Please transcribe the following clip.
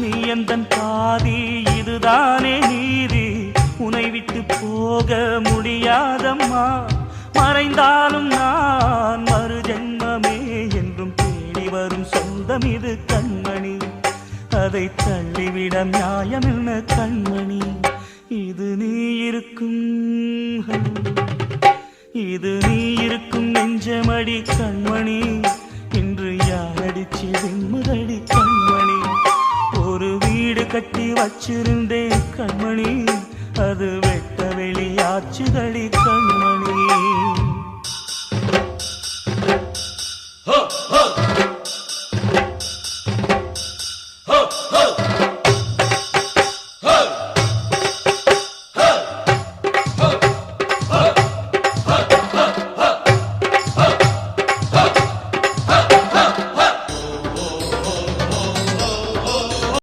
நீ எந்தன் பாதி, இதுதானே நீதி. உனை விட்டு போக முடியாதம்மா. மறைந்தாலும் நான் மறு ஜென்மமே என்றும் தேடி வரும் சொந்தம் இது கண்மணி. அதை தள்ளிவிட நியாயம் என்ன கண்மணி. இது நீ இருக்கும், இது நீ இருக்கும் நெஞ்சமடி கண்மணி. இன்று யாரடிச்சு விம்முதடி கண்மணி. ஒரு வீடு கட்டி வச்சிருந்தேன் கண்மணி, அது வெட்ட வெளியாச்சுதடி கண்மணி. Ho, ho! Ho, ho!